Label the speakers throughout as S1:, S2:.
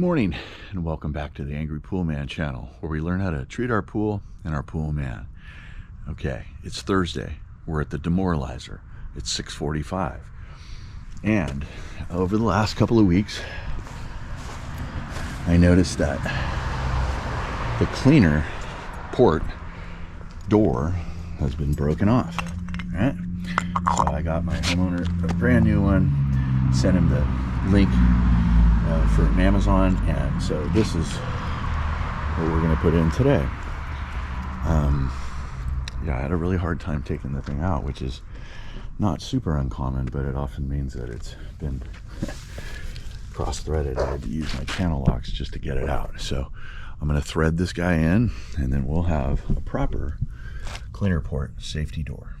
S1: morning and welcome back to the Angry Poolman channel, where we learn how to treat our pool and our pool man. Okay, it's Thursday. We're at the demoralizer. It's 6:45. And over the last couple of weeks, I noticed that the cleaner port door has been broken off. Right? So I got my homeowner a brand new one, sent him the link from Amazon, and so this is what we're going to put in today. Yeah, I had a really hard time taking the thing out, which is not super uncommon, but it often means that it's been cross-threaded. I had to use my channel locks just to get it out. So I'm going to thread this guy in, and then we'll have a proper cleaner port safety door.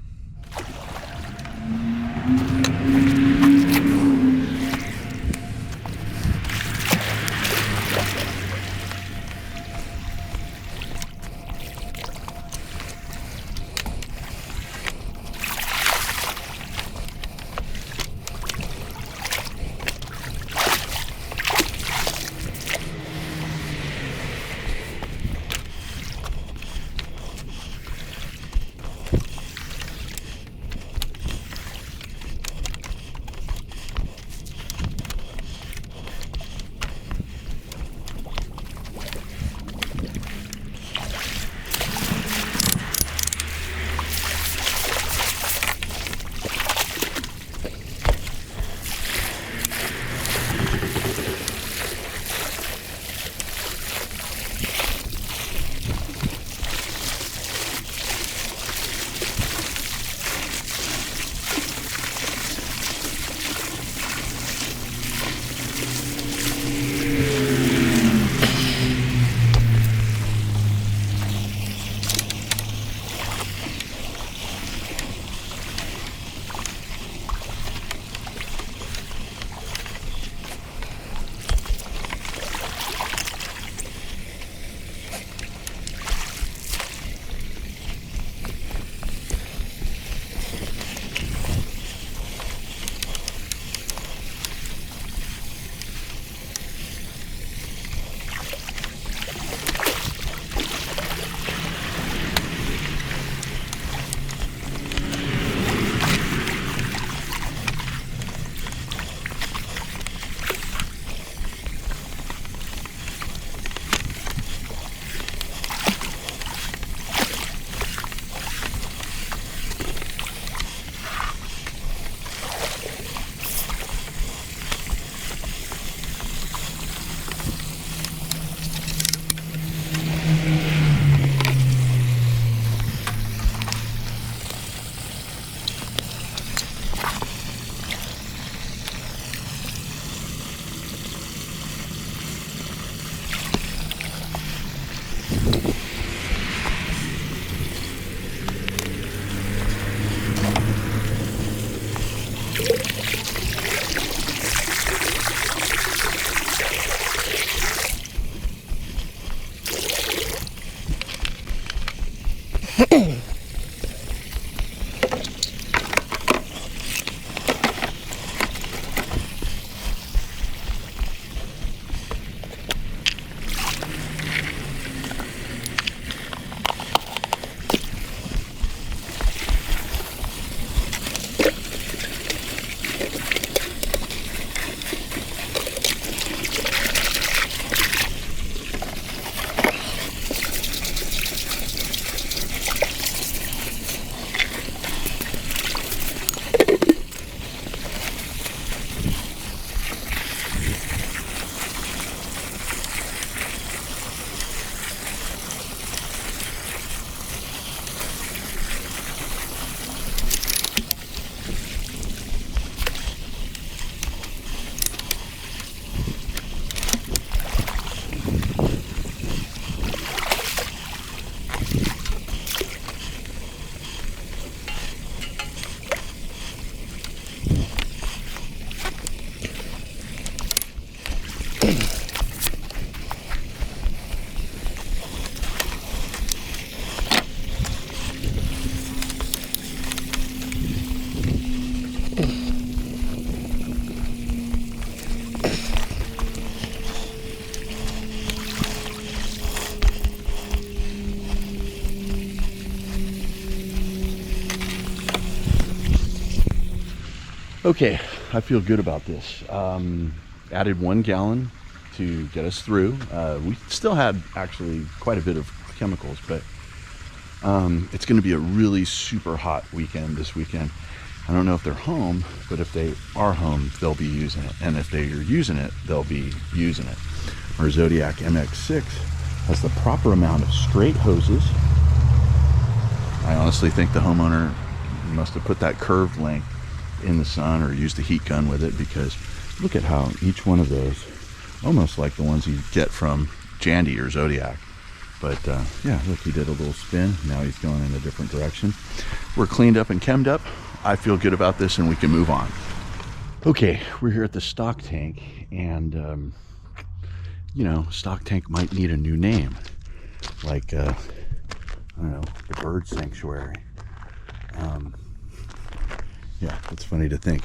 S1: Okay, I feel good about this. Added 1 gallon to get us through. We still had actually quite a bit of chemicals, but it's going to be a really super hot weekend this weekend. I don't know if they're home, but if they are home, they'll be using it. And if they are using it, they'll be using it. Our Zodiac MX6 has the proper amount of straight hoses. I honestly think the homeowner must have put that curved length in the sun or used a heat gun with it, because look at how each one of those, almost like the ones you get from Jandy or Zodiac. But yeah, look, he did a little spin. Now he's going in a different direction. We're cleaned up and chemmed up. I feel good about this, and we can move on. Okay, we're here at the stock tank, and you know, stock tank might need a new name, like I don't know, the bird sanctuary. Yeah, it's funny to think.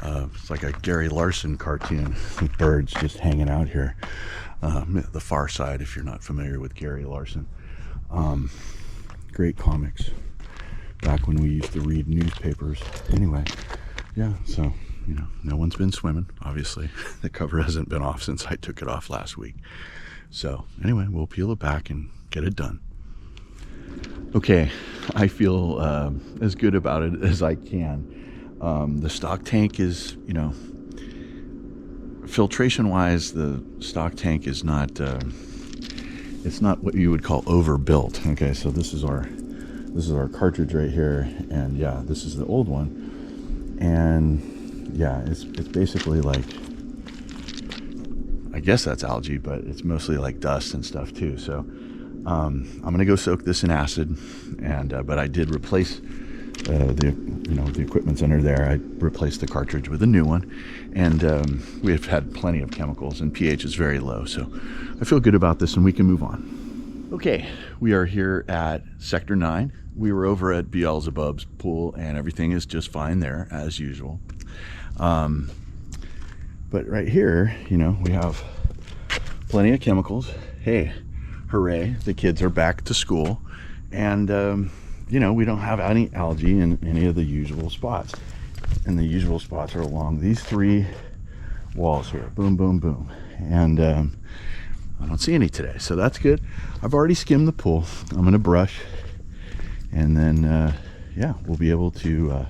S1: It's like a Gary Larson cartoon with birds just hanging out here. The Far Side, if you're not familiar with Gary Larson. Great comics. Back when we used to read newspapers. Anyway, yeah, so, you know, no one's been swimming, obviously. The cover hasn't been off since I took it off last week. So, anyway, we'll peel it back and get it done. Okay, I feel as good about it as I can. The stock tank is, you know, filtration-wise, the stock tank is not, it's not what you would call overbuilt. Okay, so this is our cartridge right here, and yeah, this is the old one, and yeah, it's basically like, I guess that's algae, but it's mostly like dust and stuff too. So I'm gonna go soak this in acid, and but I did replace the equipment's under there. I replaced the cartridge with a new one, and we've had plenty of chemicals, and pH is very low, so I feel good about this, and we can move on. Okay, we are here at Sector 9. We were over at Beelzebub's pool, and everything is just fine there, as usual. But right here, you know, we have plenty of chemicals. Hey, hooray, the kids are back to school, and you know, we don't have any algae in any of the usual spots. And the usual spots are along these 3 walls here. Boom, boom, boom. And I don't see any today, so that's good. I've already skimmed the pool. I'm gonna brush, and then yeah, we'll be able to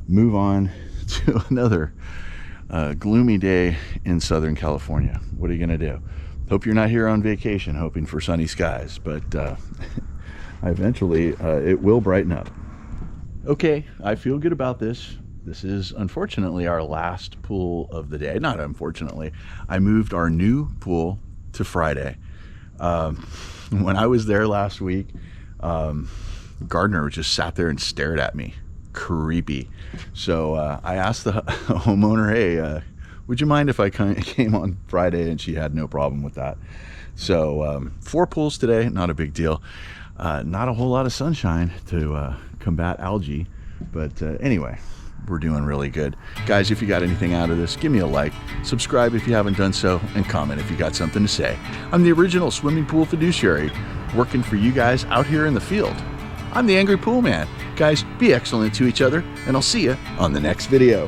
S1: move on to another gloomy day in Southern California. What are you gonna do? Hope you're not here on vacation hoping for sunny skies, but eventually it will brighten up. Okay, I feel good about this. This is unfortunately our last pool of the day. Not unfortunately. I moved our new pool to Friday. When I was there last week, Gardner just sat there and stared at me. Creepy. So I asked the homeowner, hey, would you mind if I came on Friday? And she had no problem with that. So 4 pools today, not a big deal. Not a whole lot of sunshine to combat algae, but anyway, we're doing really good. Guys, if you got anything out of this, give me a like, subscribe if you haven't done so, and comment if you got something to say. I'm the original swimming pool fiduciary, working for you guys out here in the field. I'm the Angry Pool Man. Guys, be excellent to each other, and I'll see you on the next video.